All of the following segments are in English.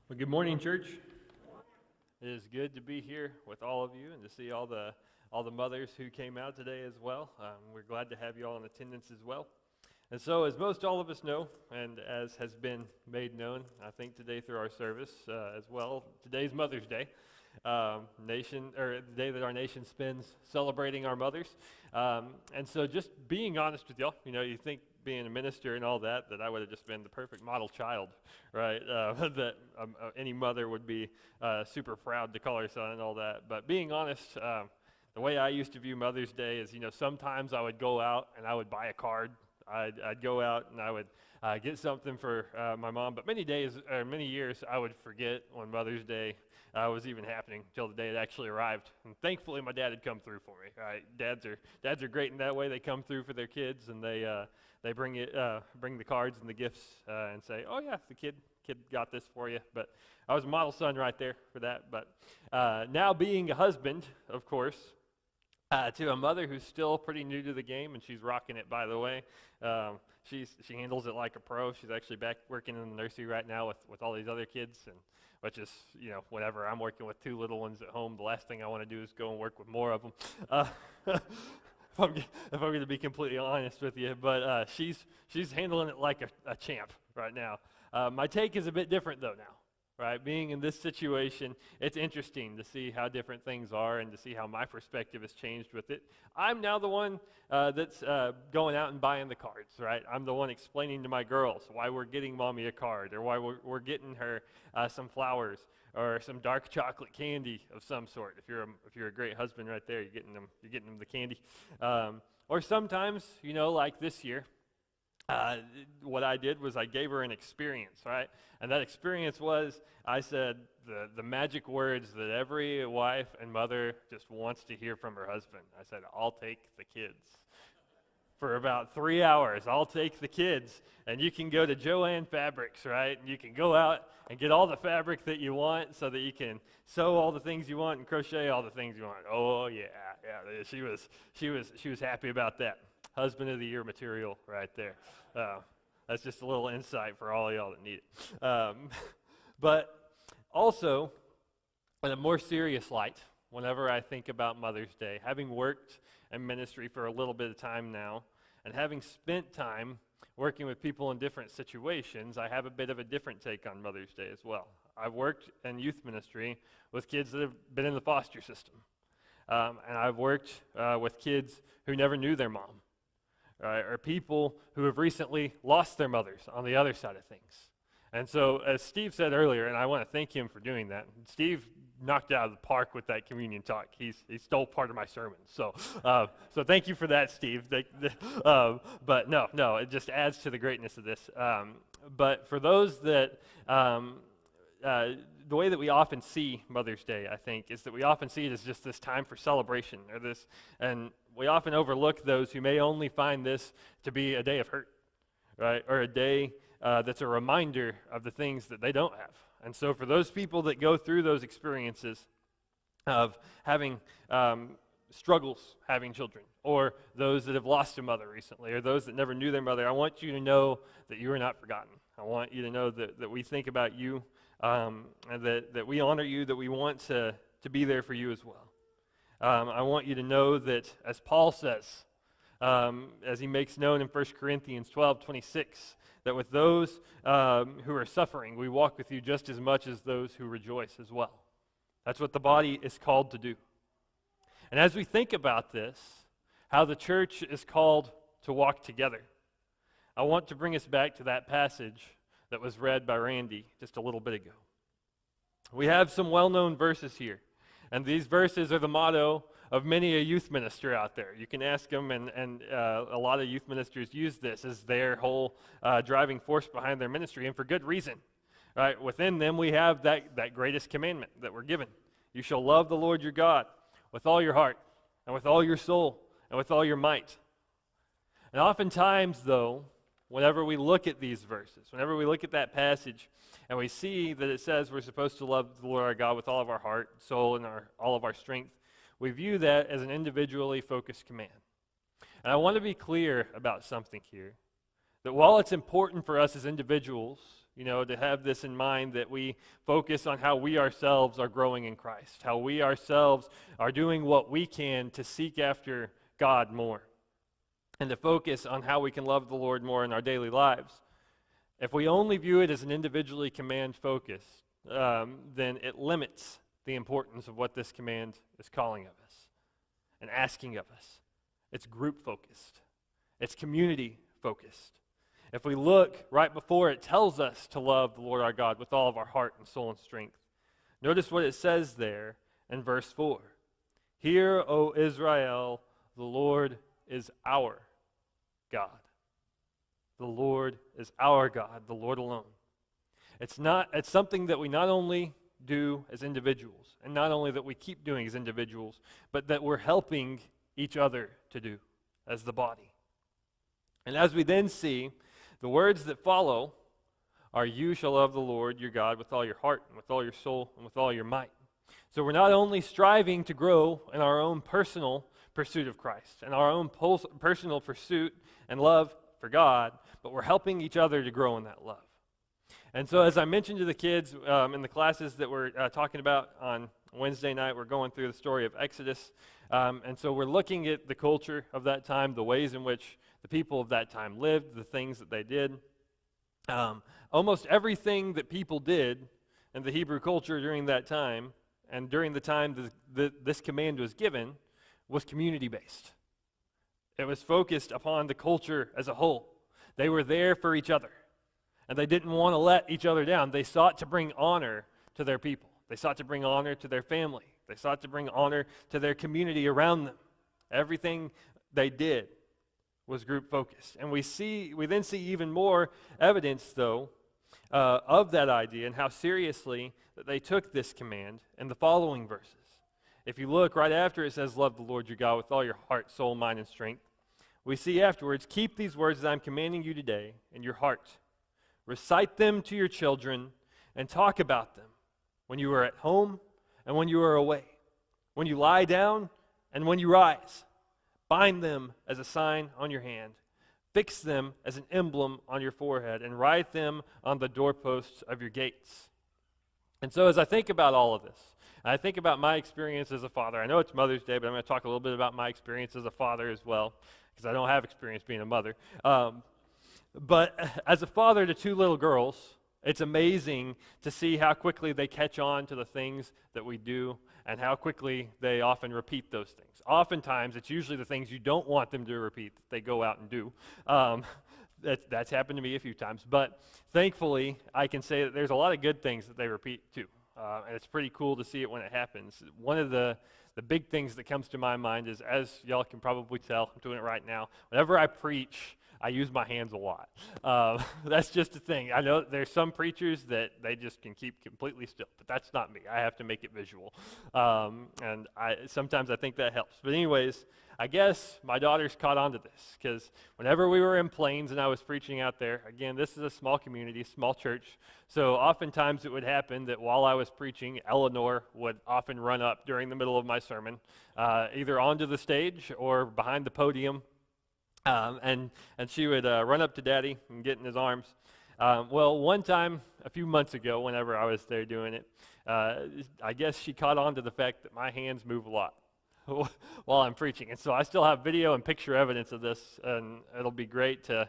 Well, good morning, church. It is good to be here with all of you and to see all the mothers who came out today as well. We're glad to have you all in attendance as well. And so, as most all of us know, and as has been made known, I think today through our service as well, today's Mother's Day, the day that our nation spends celebrating our mothers. And so, just being honest with y'all, you think being a minister and all that I would have just been the perfect model child, right? That any mother would be super proud to call her son and all that. But being honest, the way I used to view Mother's Day is, sometimes I would go out and I would buy a card. I'd go out and I would get something for my mom. But many years, I would forget when Mother's Day was even happening until the day it actually arrived. And thankfully, my dad had come through for me. Right? Dads are great in that way. They come through for their kids and they bring the cards and the gifts and say, "Oh yeah, the kid got this for you." But I was a model son right there for that. But now being a husband, of course, to a mother who's still pretty new to the game, and she's rocking it, by the way. She handles it like a pro. She's actually back working in the nursery right now with all these other kids, and which is, whenever I'm working with two little ones at home, the last thing I want to do is go and work with more of them. If I'm going to be completely honest with you, but she's handling it like a champ right now. My take is a bit different though now. Right, being in this situation, it's interesting to see how different things are and to see how my perspective has changed with it. I'm now the one that's going out and buying the cards, right? I'm the one explaining to my girls why we're getting mommy a card or why we're getting her some flowers or some dark chocolate candy of some sort. If you're a great husband right there, you're getting them the candy. Or sometimes, like this year, what I did was I gave her an experience, right? And that experience was, I said the magic words that every wife and mother just wants to hear from her husband. I said, "I'll take the kids." For about 3 hours, I'll take the kids, and you can go to Joann Fabrics, right? And you can go out and get all the fabric that you want so that you can sew all the things you want and crochet all the things you want. Oh yeah. She was happy about that. Husband of the year material right there. That's just a little insight for all of y'all that need it. But also, in a more serious light, whenever I think about Mother's Day, having worked in ministry for a little bit of time now, and having spent time working with people in different situations, I have a bit of a different take on Mother's Day as well. I've worked in youth ministry with kids that have been in the foster system. And I've worked with kids who never knew their mom. Right, or people who have recently lost their mothers on the other side of things. And so, as Steve said earlier, and I want to thank him for doing that, Steve knocked it out of the park with that communion talk. He stole part of my sermon. So thank you for that, Steve. But no, it just adds to the greatness of this. But for those that, the way that we often see Mother's Day, I think, is that we often see it as just this time for celebration, and we often overlook those who may only find this to be a day of hurt, right, or a day that's a reminder of the things that they don't have. And so for those people that go through those experiences of having struggles having children, or those that have lost a mother recently, or those that never knew their mother, I want you to know that you are not forgotten. I want you to know that we think about you, and that we honor you, that we want to be there for you as well. I want you to know that, as Paul says, as he makes known in 1 Corinthians 12:26, that with those who are suffering, we walk with you just as much as those who rejoice as well. That's what the body is called to do. And as we think about this, how the church is called to walk together, I want to bring us back to that passage that was read by Randy just a little bit ago. We have some well-known verses here. And these verses are the motto of many a youth minister out there. You can ask them, and a lot of youth ministers use this as their whole driving force behind their ministry, and for good reason. Right? Within them, we have that greatest commandment that we're given. You shall love the Lord your God with all your heart, and with all your soul, and with all your might. And oftentimes, though, whenever we look at these verses, whenever we look at that passage, and we see that it says we're supposed to love the Lord our God with all of our heart, soul, and all of our strength, we view that as an individually focused command. And I want to be clear about something here, that while it's important for us as individuals to have this in mind that we focus on how we ourselves are growing in Christ, how we ourselves are doing what we can to seek after God more, and to focus on how we can love the Lord more in our daily lives. If we only view it as an individually command focus, then it limits the importance of what this command is calling of us and asking of us. It's group focused. It's community focused. If we look right before it tells us to love the Lord our God with all of our heart and soul and strength. Notice what it says there in verse 4. Hear, O Israel, the Lord is our God. The Lord is our God, the Lord alone. It's something that we not only do as individuals, and not only that we keep doing as individuals, but that we're helping each other to do as the body. And as we then see, the words that follow are, you shall love the Lord your God with all your heart and with all your soul and with all your might. So we're not only striving to grow in our own personal pursuit of Christ and our own personal pursuit and love for God, but we're helping each other to grow in that love. And so as I mentioned to the kids in the classes that we're talking about on Wednesday night, we're going through the story of Exodus. And so we're looking at the culture of that time, the ways in which the people of that time lived, the things that they did. Almost everything that people did in the Hebrew culture during that time, and during the time this command was given, was community-based. It was focused upon the culture as a whole. They were there for each other, and they didn't want to let each other down. They sought to bring honor to their people. They sought to bring honor to their family. They sought to bring honor to their community around them. Everything they did was group focused. And we then see even more evidence, though, of that idea and how seriously that they took this command in the following verses. If you look right after it says, love the Lord your God with all your heart, soul, mind, and strength, we see afterwards, keep these words that I'm commanding you today in your heart. Recite them to your children and talk about them when you are at home and when you are away, when you lie down and when you rise. Bind them as a sign on your hand. Fix them as an emblem on your forehead and write them on the doorposts of your gates. And so as I think about all of this, I think about my experience as a father. I know it's Mother's Day, but I'm going to talk a little bit about my experience as a father as well, because I don't have experience being a mother. But as a father to two little girls, it's amazing to see how quickly they catch on to the things that we do and how quickly they often repeat those things. Oftentimes, it's usually the things you don't want them to repeat that they go out and do. That's happened to me a few times. But thankfully, I can say that there's a lot of good things that they repeat too. And it's pretty cool to see it when it happens. One of the big things that comes to my mind is, as y'all can probably tell, I'm doing it right now, whenever I preach, I use my hands a lot. That's just a thing. I know there's some preachers that they just can keep completely still, but that's not me. I have to make it visual. And sometimes I think that helps. But anyways, I guess my daughters caught on to this, because whenever we were in Plains and I was preaching out there, again, this is a small community, small church, so oftentimes it would happen that while I was preaching, Eleanor would often run up during the middle of my sermon, either onto the stage or behind the podium, and she would run up to Daddy and get in his arms. Well, one time, a few months ago, whenever I was there doing it, I guess she caught on to the fact that my hands move a lot while I'm preaching. And so I still have video and picture evidence of this, and it'll be great to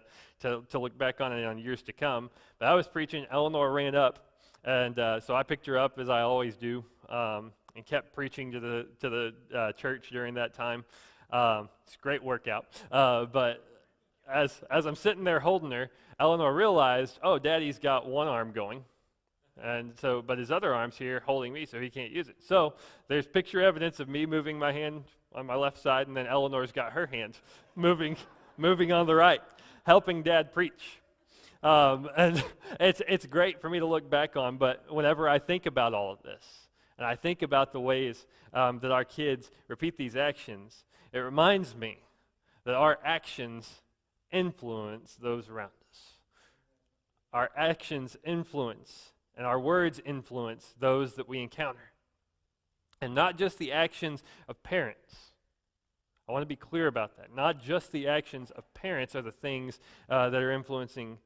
look back on it on years to come. But I was preaching, Eleanor ran up, and so I picked her up, as I always do, and kept preaching to the church during that time. It's a great workout. But as I'm sitting there holding her, Eleanor realized, oh, Daddy's got one arm going, but his other arm's here holding me, so he can't use it. So there's picture evidence of me moving my hand on my left side, and then Eleanor's got her hand moving on the right, helping Dad preach. And it's great for me to look back on, but whenever I think about all of this, and I think about the ways that our kids repeat these actions, it reminds me that our actions influence those around us. Our actions influence, and our words influence those that we encounter. And not just the actions of parents. I want to be clear about that. Not just the actions of parents are the things that are influencing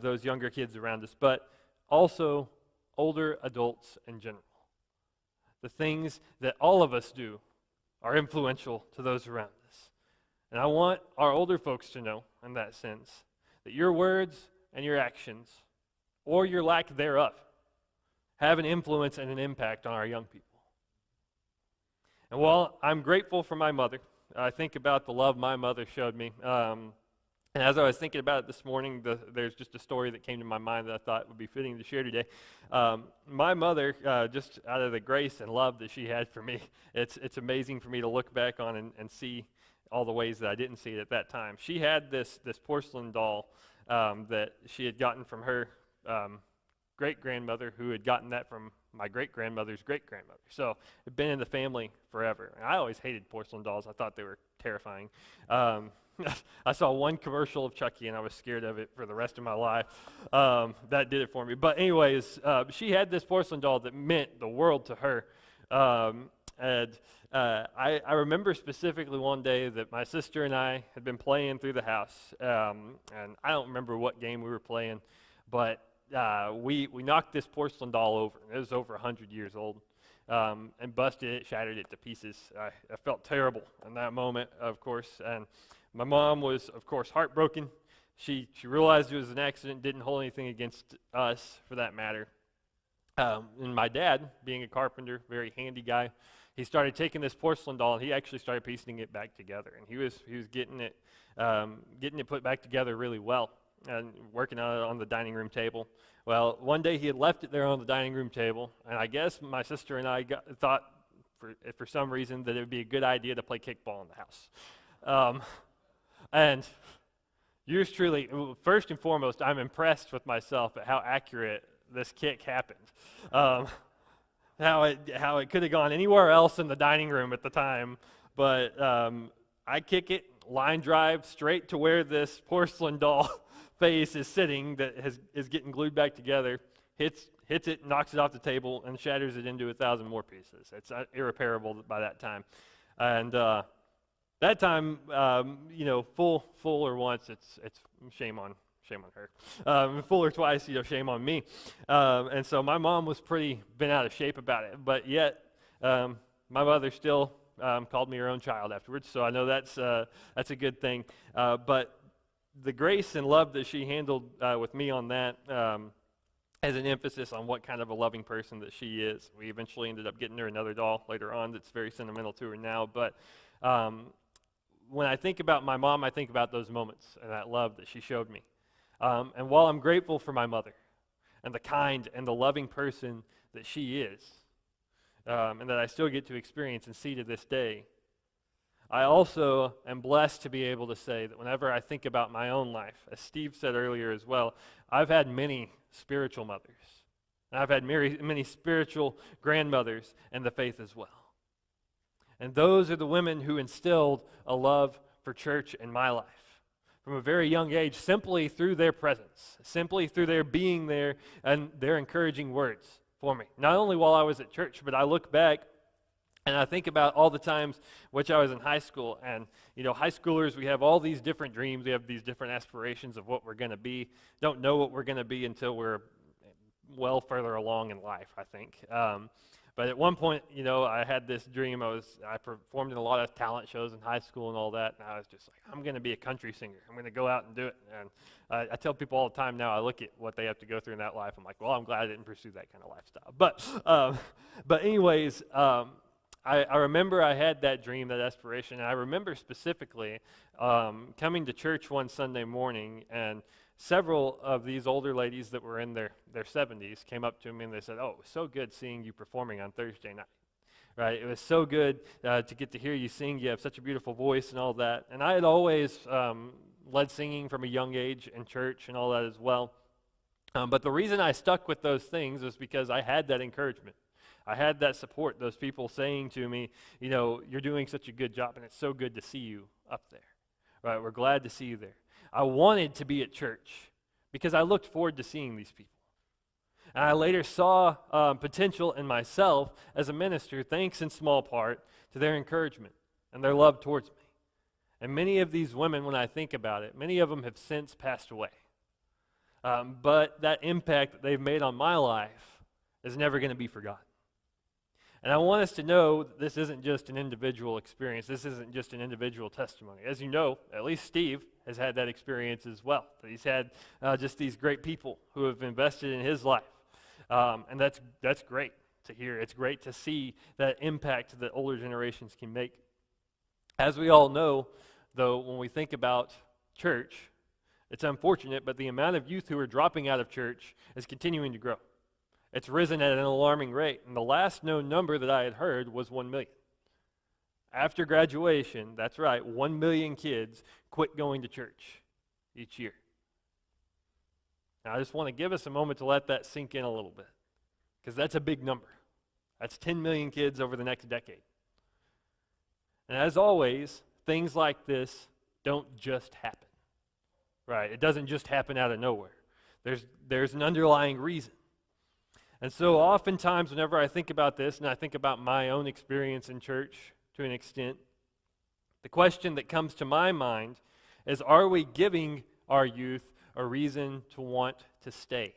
those younger kids around us, but also older adults in general. The things that all of us do are influential to those around us. And I want our older folks to know, in that sense, that your words and your actions, or your lack thereof, have an influence and an impact on our young people. And while I'm grateful for my mother, I think about the love my mother showed me. And as I was thinking about it this morning, there's just a story that came to my mind that I thought would be fitting to share today. My mother, just out of the grace and love that she had for me, it's amazing for me to look back on and see all the ways that I didn't see it at that time. She had this porcelain doll that she had gotten from her great-grandmother, who had gotten that from my great-grandmother's great-grandmother. So it had been in the family forever. And I always hated porcelain dolls. I thought they were terrifying. I saw one commercial of Chucky, and I was scared of it for the rest of my life. That did it for me. But anyways, she had this porcelain doll that meant the world to her. I remember specifically one day that my sister and I had been playing through the house, and I don't remember what game we were playing, but we knocked this porcelain doll over. It was over 100 years old, and busted it, shattered it to pieces. I felt terrible in that moment, of course, and my mom was, of course, heartbroken. She realized it was an accident, didn't hold anything against us for that matter. And my dad, being a carpenter, very handy guy, he started taking this porcelain doll, and he actually started piecing it back together. And he was getting it put back together really well, and working on it on the dining room table. Well, one day he had left it there on the dining room table, and I guess my sister and I thought, for some reason, that it would be a good idea to play kickball in the house. And yours truly, first and foremost, I'm impressed with myself at how accurate this kick happened. How it could have gone anywhere else in the dining room at the time, but I kick it, line drive straight to where this porcelain doll face is sitting that is getting glued back together, hits it, knocks it off the table, and shatters it into 1,000 more pieces. It's irreparable by that time. And that time, full or once, it's shame on her. Full or twice, shame on me. And so my mom was pretty bent out of shape about it, but yet my mother still called me her own child afterwards. So I know that's a good thing. But the grace and love that she handled with me on that has an emphasis on what kind of a loving person that she is. We eventually ended up getting her another doll later on that's very sentimental to her now. But when I think about my mom, I think about those moments and that love that she showed me. And while I'm grateful for my mother and the kind and the loving person that she is, and that I still get to experience and see to this day, I also am blessed to be able to say that whenever I think about my own life, as Steve said earlier as well, I've had many spiritual mothers. And I've had many spiritual grandmothers in the faith as well. And those are the women who instilled a love for church in my life from a very young age, simply through their presence, simply through their being there and their encouraging words for me. Not only while I was at church, but I look back and I think about all the times which I was in high school. And, high schoolers, we have all these different dreams. We have these different aspirations of what we're going to be. Don't know what we're going to be until we're well further along in life, I think. But at one point, I had this dream. I performed in a lot of talent shows in high school and all that, and I was just like, I'm going to be a country singer. I'm going to go out and do it. And I tell people all the time now, I look at what they have to go through in that life. I'm like, well, I'm glad I didn't pursue that kind of lifestyle. But anyways, I remember I had that dream, that aspiration, and I remember specifically coming to church one Sunday morning, and several of these older ladies that were in their 70s came up to me and they said, "Oh, it was so good seeing you performing on Thursday night." Right? It was so good to get to hear you sing. You have such a beautiful voice and all that. And I had always led singing from a young age in church and all that as well. But the reason I stuck with those things was because I had that encouragement. I had that support, those people saying to me, you're doing such a good job, and it's so good to see you up there. Right? We're glad to see you there. I wanted to be at church because I looked forward to seeing these people. And I later saw potential in myself as a minister, thanks in small part to their encouragement and their love towards me. And many of these women, when I think about it, many of them have since passed away. but that impact that they've made on my life is never going to be forgotten. And I want us to know that this isn't just an individual experience. This isn't just an individual testimony. As you know, at least Steve has had that experience as well. That he's had just these great people who have invested in his life. And that's great to hear. It's great to see that impact that older generations can make. As we all know, though, when we think about church, it's unfortunate, but the amount of youth who are dropping out of church is continuing to grow. It's risen at an alarming rate, and the last known number that I had heard was 1 million. After graduation, that's right, 1 million kids quit going to church each year. Now, I just want to give us a moment to let that sink in a little bit, because that's a big number. That's 10 million kids over the next decade. And as always, things like this don't just happen, right? It doesn't just happen out of nowhere. There's an underlying reason. And so oftentimes whenever I think about this, and I think about my own experience in church to an extent, the question that comes to my mind is, are we giving our youth a reason to want to stay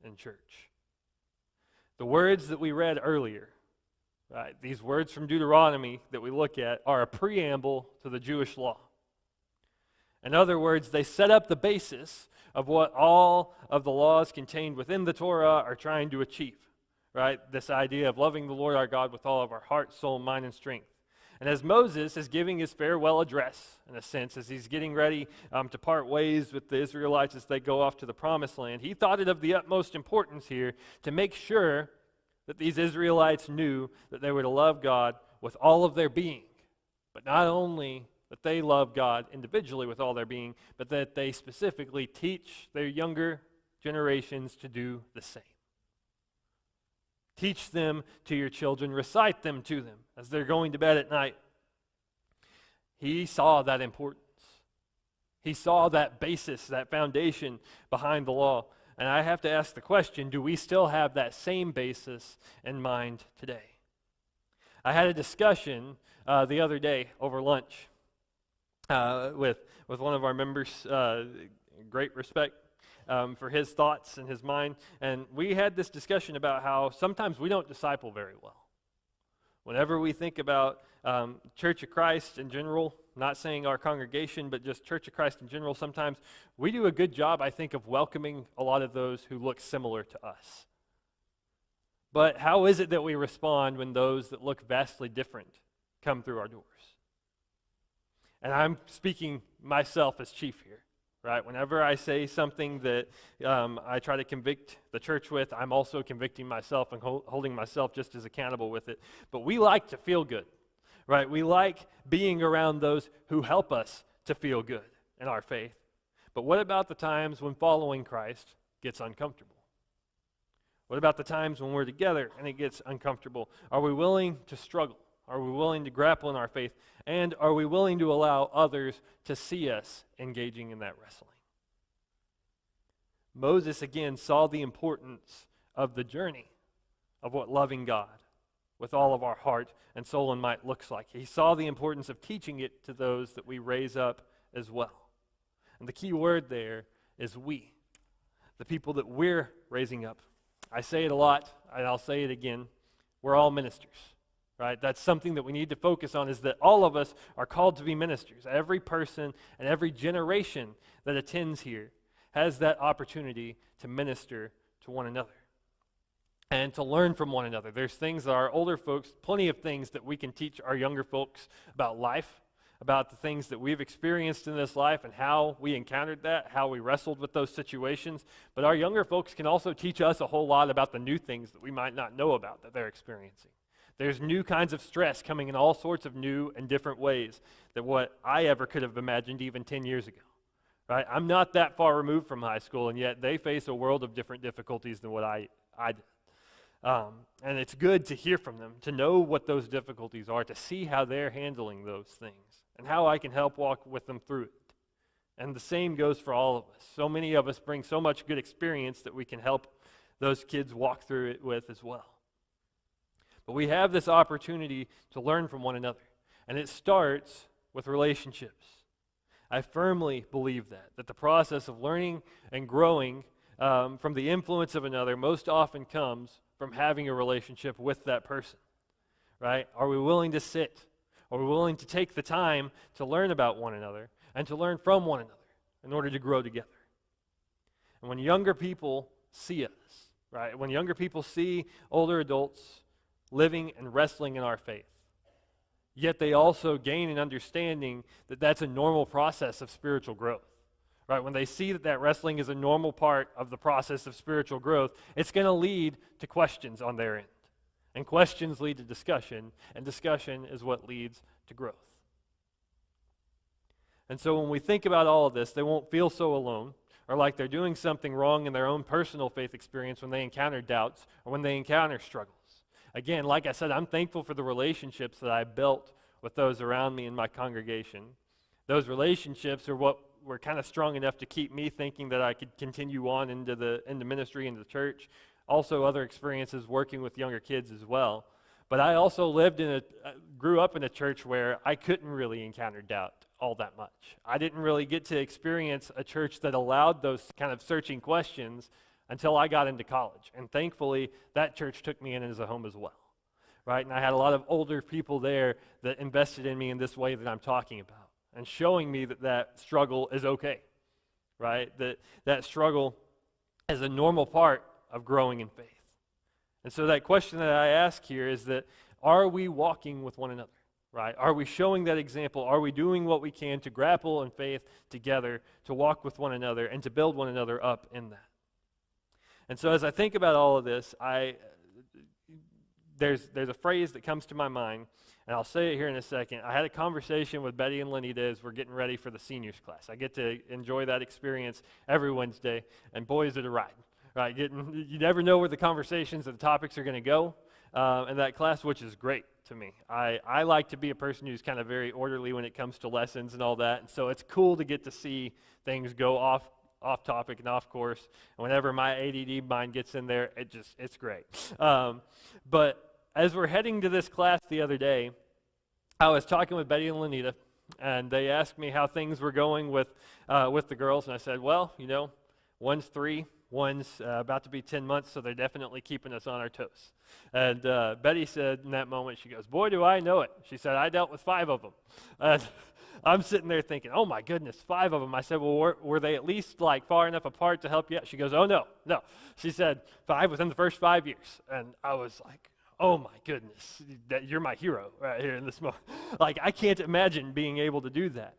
in church? The words that we read earlier, right, these words from Deuteronomy that we look at are a preamble to the Jewish law. In other words, they set up the basis of what all of the laws contained within the Torah are trying to achieve, right? This idea of loving the Lord our God with all of our heart, soul, mind, and strength. And as Moses is giving his farewell address, in a sense, as he's getting ready to part ways with the Israelites as they go off to the Promised Land, he thought it of the utmost importance here to make sure that these Israelites knew that they were to love God with all of their being, but not only that they love God individually with all their being, but that they specifically teach their younger generations to do the same. Teach them to your children, recite them to them as they're going to bed at night. He saw that importance. He saw that basis, that foundation behind the law. And I have to ask the question, do we still have that same basis in mind today? I had a discussion the other day over lunch with one of our members, great respect for his thoughts and his mind, and we had this discussion about how sometimes we don't disciple very well. Whenever we think about Church of Christ in general, not saying our congregation, but just Church of Christ in general, sometimes we do a good job, I think, of welcoming a lot of those who look similar to us. But how is it that we respond when those that look vastly different come through our doors? And I'm speaking myself as chief here, right? Whenever I say something that I try to convict the church with, I'm also convicting myself and holding myself just as accountable with it. But we like to feel good, right? We like being around those who help us to feel good in our faith. But what about the times when following Christ gets uncomfortable? What about the times when we're together and it gets uncomfortable? Are we willing to struggle? Are we willing to grapple in our faith? And are we willing to allow others to see us engaging in that wrestling? Moses, again, saw the importance of the journey of what loving God with all of our heart and soul and might looks like. He saw the importance of teaching it to those that we raise up as well. And the key word there is we, the people that we're raising up. I say it a lot, and I'll say it again. We're all ministers. Right? That's something that we need to focus on, is that all of us are called to be ministers. Every person and every generation that attends here has that opportunity to minister to one another and to learn from one another. There's things that our older folks, plenty of things that we can teach our younger folks about life, about the things that we've experienced in this life and how we encountered that, how we wrestled with those situations. But our younger folks can also teach us a whole lot about the new things that we might not know about that they're experiencing. There's new kinds of stress coming in all sorts of new and different ways than what I ever could have imagined even 10 years ago. Right? I'm not that far removed from high school, and yet they face a world of different difficulties than what I did. And it's good to hear from them, to know what those difficulties are, to see how they're handling those things, and how I can help walk with them through it. And the same goes for all of us. So many of us bring so much good experience that we can help those kids walk through it with as well. But we have this opportunity to learn from one another. And it starts with relationships. I firmly believe that the process of learning and growing from the influence of another most often comes from having a relationship with that person, right? Are we willing to sit? Are we willing to take the time to learn about one another and to learn from one another in order to grow together? And when younger people see us, right? When younger people see older adults living and wrestling in our faith, yet they also gain an understanding that that's a normal process of spiritual growth, right? When they see that wrestling is a normal part of the process of spiritual growth, it's going to lead to questions on their end. And questions lead to discussion, and discussion is what leads to growth. And so when we think about all of this, they won't feel so alone or like they're doing something wrong in their own personal faith experience when they encounter doubts or when they encounter struggles. Again, like I said, I'm thankful for the relationships that I built with those around me in my congregation. Those relationships are what were kind of strong enough to keep me thinking that I could continue on into ministry, into the church. Also, other experiences working with younger kids as well. But I also grew up in a church where I couldn't really encounter doubt all that much. I didn't really get to experience a church that allowed those kind of searching questions until I got into college. And thankfully, that church took me in as a home as well, right? And I had a lot of older people there that invested in me in this way that I'm talking about and showing me that struggle is okay, right? That struggle is a normal part of growing in faith. And so that question that I ask here is that, are we walking with one another, right? Are we showing that example? Are we doing what we can to grapple in faith together, to walk with one another, and to build one another up in that? And so as I think about all of this, there's a phrase that comes to my mind, and I'll say it here in a second. I had a conversation with Betty and Lenita as we're getting ready for the seniors class. I get to enjoy that experience every Wednesday, and boy, is it a ride, right? You never know where the conversations and the topics are going to go in that class, which is great to me. I like to be a person who's kind of very orderly when it comes to lessons and all that, and so it's cool to get to see things go off topic and off course. And whenever my ADD mind gets in there, it's great. But as we're heading to this class the other day, I was talking with Betty and Lenita, and they asked me how things were going with the girls, and I said, well, one's 3, one's about to be 10 months, so they're definitely keeping us on our toes. And Betty said in that moment, she goes, boy, do I know it. She said, I dealt with 5 of them. And I'm sitting there thinking, oh my goodness, 5 of them. I said, well, were they at least like far enough apart to help you out? She goes, oh no. She said 5 within the first 5 years. And I was like, oh my goodness, you're my hero right here in this moment. Like, I can't imagine being able to do that.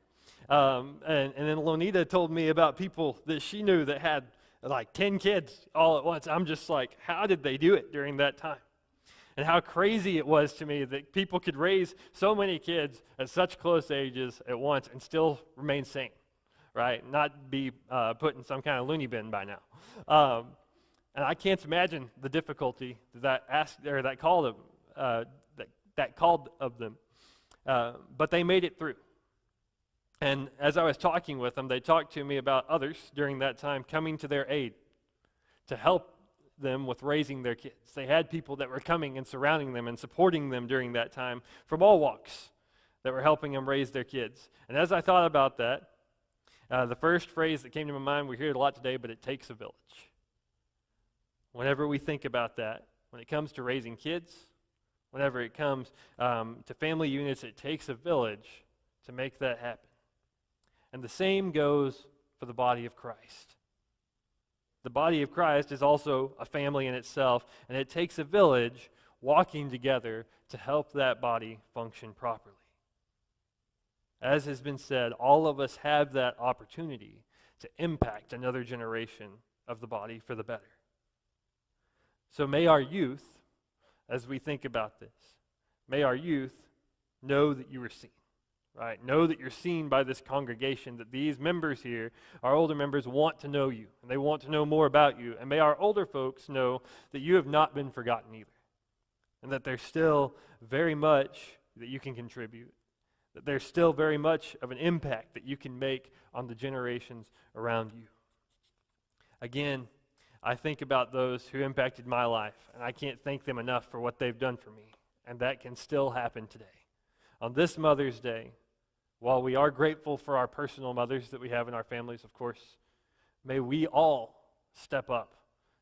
And then Lonita told me about people that she knew that had like 10 kids all at once. I'm just like, how did they do it during that time? And how crazy it was to me that people could raise so many kids at such close ages at once and still remain sane, right? Not be put in some kind of loony bin by now. And I can't imagine the difficulty that called of them. But they made it through. And as I was talking with them, they talked to me about others during that time coming to their aid to help them with raising their kids. They had people that were coming and surrounding them and supporting them during that time from all walks that were helping them raise their kids. And as I thought about that, the first phrase that came to my mind, we hear it a lot today, but it takes a village. Whenever we think about that, when it comes to raising kids, whenever it comes to family units, it takes a village to make that happen. And the same goes for the body of Christ. The body of Christ is also a family in itself, and it takes a village walking together to help that body function properly. As has been said, all of us have that opportunity to impact another generation of the body for the better. So may our youth, as we think about this, may our youth know that you are seen. Right? Know that you're seen by this congregation, that these members here, our older members, want to know you, and they want to know more about you. And may our older folks know that you have not been forgotten either, and that there's still very much that you can contribute, that there's still very much of an impact that you can make on the generations around you. Again, I think about those who impacted my life, and I can't thank them enough for what they've done for me, and that can still happen today. On this Mother's Day, While we are grateful for our personal mothers that we have in our families, of course, may we all step up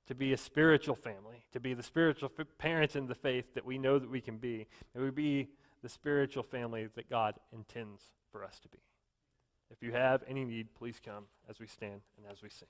to be a spiritual family, to be the spiritual parents in the faith that we know that we can be. May we be the spiritual family that God intends for us to be. If you have any need, please come as we stand and as we sing.